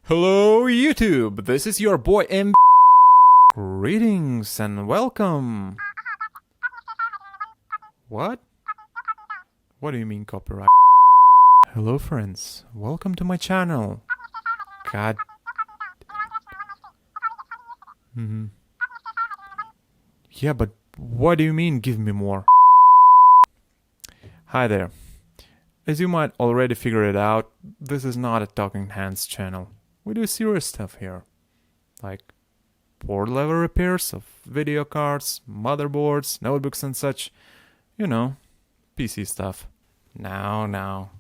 Hello YouTube, this is your boy M. Greetings and welcome. What? What do you mean copyright? Hello friends, welcome to my channel. God. Yeah, but what do you mean give me more? Hi there. As you might already figure it out, this is not a Talking Hands channel. We do serious stuff here, like board level repairs of video cards, motherboards, notebooks and such. You know, PC stuff. Now.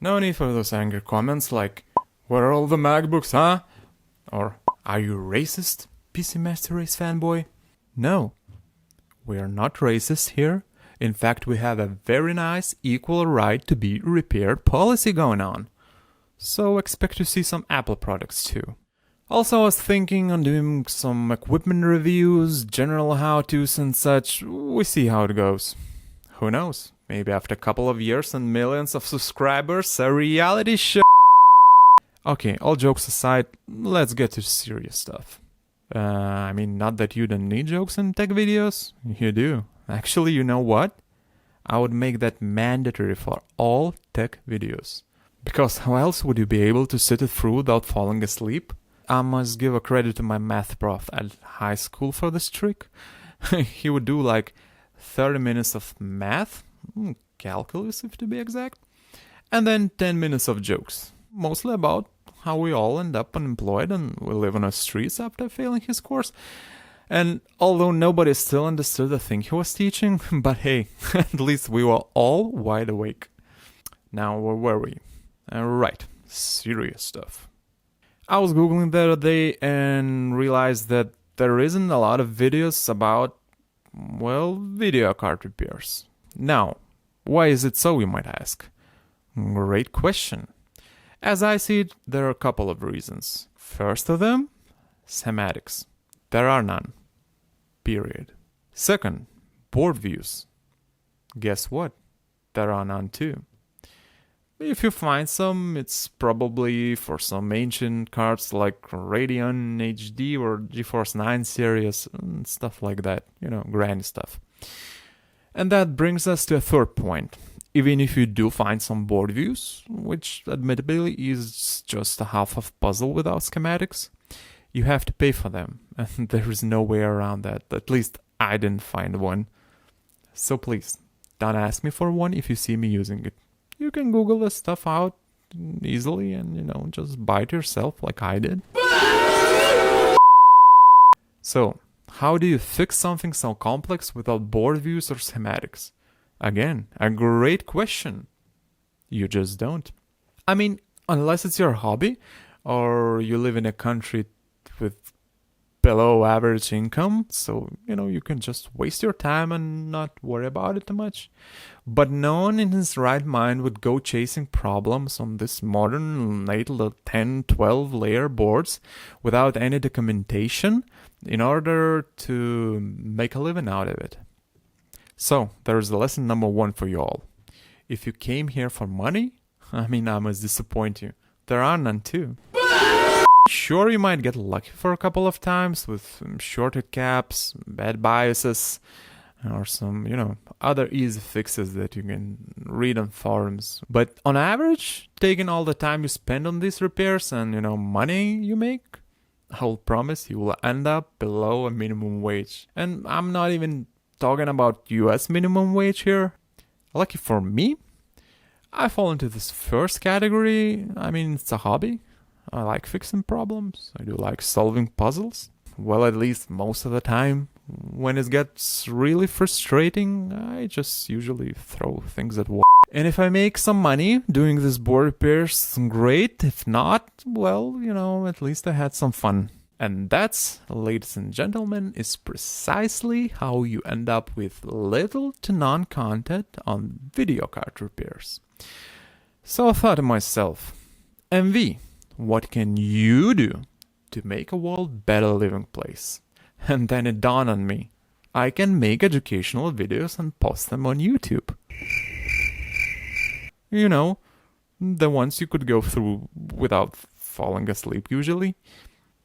No need for those angry comments like, where are all the MacBooks, huh? Or, are you racist, PC Master Race fanboy? No, we are not racist here. In fact, we have a very nice equal right to be repaired policy going on. So expect to see some Apple products too. Also, I was thinking on doing some equipment reviews, general how-tos and such. We see how it goes. Who knows? Maybe after a couple of years and millions of subscribers, a reality show. Okay, all jokes aside, let's get to serious stuff. I mean, not that you don't need jokes in tech videos. You do. Actually, you know what? I would make that mandatory for all tech videos. Because how else would you be able to sit it through without falling asleep? I must give a credit to my math prof at high school for this trick. He would do like 30 minutes of math, calculus if to be exact, and then 10 minutes of jokes, mostly about how we all end up unemployed and we live on the streets after failing his course. And although nobody still understood the thing he was teaching, but hey, at least we were all wide awake. Now, where were we? Right, serious stuff. I was googling the other day and realized that there isn't a lot of videos about, well, video card repairs. Now, why is it so, you might ask? Great question. As I see it, there are a couple of reasons. First of them, schematics. There are none. Period. Second, board views. Guess what? There are none too. If you find some, it's probably for some ancient cards like Radeon HD or GeForce 9 series and stuff like that. You know, granny stuff. And that brings us to a third point. Even if you do find some board views, which admittedly is just a half of puzzle without schematics, you have to pay for them. And there is no way around that. At least I didn't find one. So please, don't ask me for one if you see me using it. You can Google this stuff out easily and, just buy it yourself like I did. So, how do you fix something so complex without board views or schematics? Again, a great question. You just don't. I mean, unless it's your hobby or you live in a country with below average income, so you can just waste your time and not worry about it too much. But no one in his right mind would go chasing problems on this modern 8, 10, 12 layer boards without any documentation in order to make a living out of it. So there's the lesson number 1 for you all. If you came here for money, I must disappoint you. There are none too. Sure, you might get lucky for a couple of times with shorted caps, bad biases, or some, other easy fixes that you can read on forums. But on average, taking all the time you spend on these repairs and, money you make, I'll promise you will end up below a minimum wage. And I'm not even talking about US minimum wage here. Lucky for me, I fall into this first category. It's a hobby. I like fixing problems. I do like solving puzzles. Well, at least most of the time. When it gets really frustrating, I just usually throw things at wall. And if I make some money doing this board repairs, great. If not, well, at least I had some fun. And that's, ladies and gentlemen, is precisely how you end up with little to none content on video card repairs. So I thought to myself, MV, what can you do to make a world better living place? And then it dawned on me, I can make educational videos and post them on YouTube. The ones you could go through without falling asleep usually.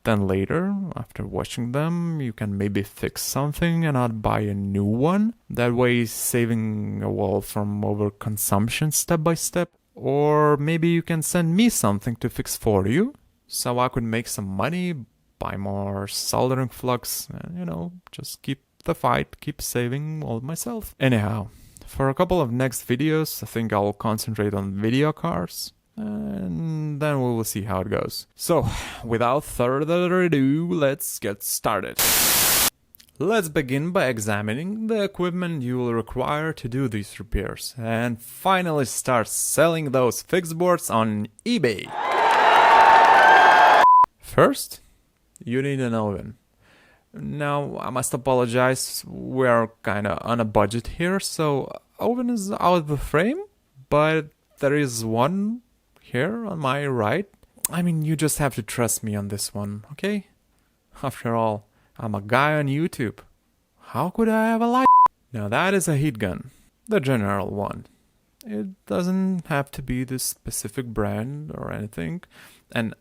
Then later, after washing them, you can maybe fix something and not buy a new one. That way saving a wall from overconsumption step by step. Or maybe you can send me something to fix for you, so I could make some money, buy more soldering flux, and just keep the fight, keep saving all myself. Anyhow, for a couple of next videos, I think I'll concentrate on video cards, and then we will see how it goes. So, without further ado, let's get started. Let's begin by examining the equipment you will require to do these repairs, and finally start selling those fixed boards on eBay. First, you need an oven. Now, I must apologize, we are kinda on a budget here, so oven is out of the frame, but there is one here on my right. I mean, you just have to trust me on this one, okay? After all, I'm a guy on YouTube. How could I have a lie? Now that is a heat gun, the general one. It doesn't have to be this specific brand or anything, and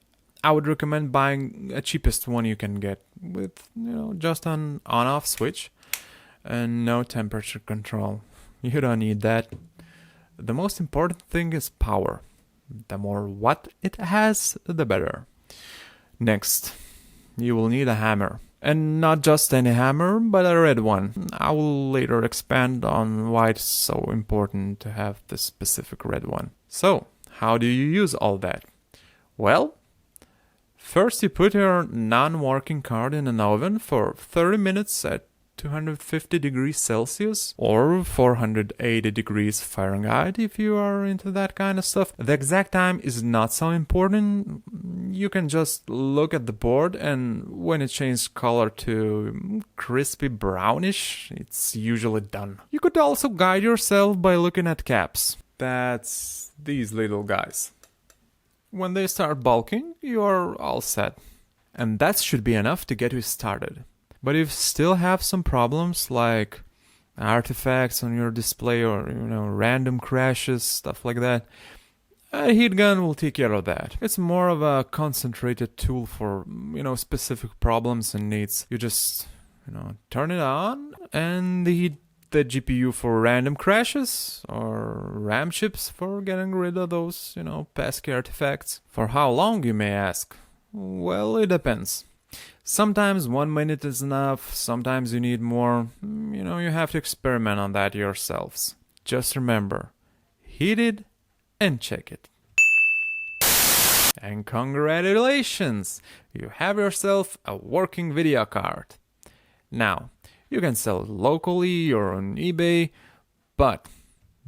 I would recommend buying a cheapest one you can get with, just an on-off switch and no temperature control. You don't need that. The most important thing is power. The more watt it has, the better. Next, you will need a hammer. And not just any hammer, but a red one. I will later expand on why it's so important to have this specific red one. So, how do you use all that? Well, first you put your non-working card in an oven for 30 minutes at 250 degrees Celsius or 480 degrees Fahrenheit if you are into that kind of stuff. The exact time is not so important. You can just look at the board, and when it changes color to crispy brownish, it's usually done. You could also guide yourself by looking at caps. That's these little guys. When they start bulking, you're all set. And that should be enough to get you started. But if you still have some problems like artifacts on your display or random crashes, stuff like that, a heat gun will take care of that. It's more of a concentrated tool for specific problems and needs. You just turn it on and heat the GPU for random crashes or RAM chips for getting rid of those pesky artifacts. For how long, you may ask? Well, it depends. Sometimes 1 minute is enough, sometimes you need more. You have to experiment on that yourselves. Just remember, heat it and check it. And congratulations! You have yourself a working video card. Now, you can sell it locally or on eBay, but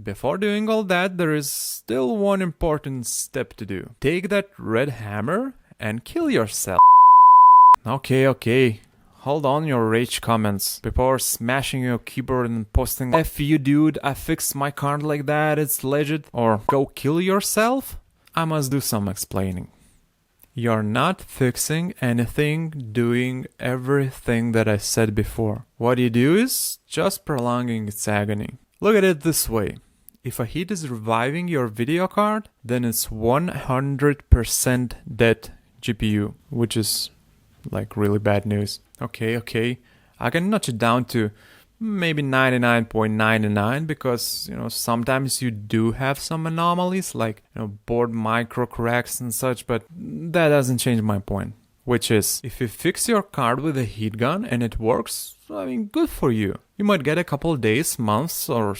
before doing all that, there is still one important step to do. Take that red hammer and kill yourself. Okay. Hold on your rage comments before smashing your keyboard and posting "F you dude, I fixed my card like that, it's legit," or "Go kill yourself." I must do some explaining. You're not fixing anything, doing everything that I said before. What you do is just prolonging its agony. Look at it this way. If a heat is reviving your video card, then it's 100% dead GPU, which is like really bad news. Okay, I can notch it down to maybe 99.99 because sometimes you do have some anomalies like board micro cracks and such, but that doesn't change my point, which is if you fix your card with a heat gun and it works, I mean, good for you. You might get a couple days, months, or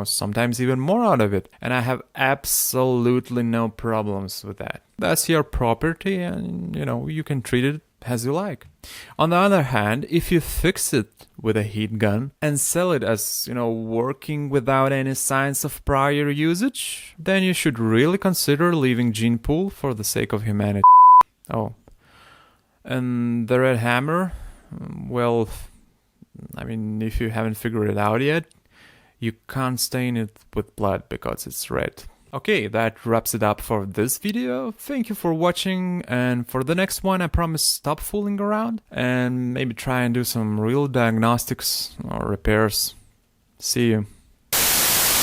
sometimes even more out of it, and I have absolutely no problems with that. That's your property, and you can treat it as you like. On the other hand, if you fix it with a heat gun and sell it as, working without any signs of prior usage, then you should really consider leaving gene pool for the sake of humanity. Oh, and the red hammer, well, I mean, if you haven't figured it out yet, you can't stain it with blood because it's red. Okay, that wraps it up for this video. Thank you for watching, and for the next one I promise stop fooling around and maybe try and do some real diagnostics or repairs. See you.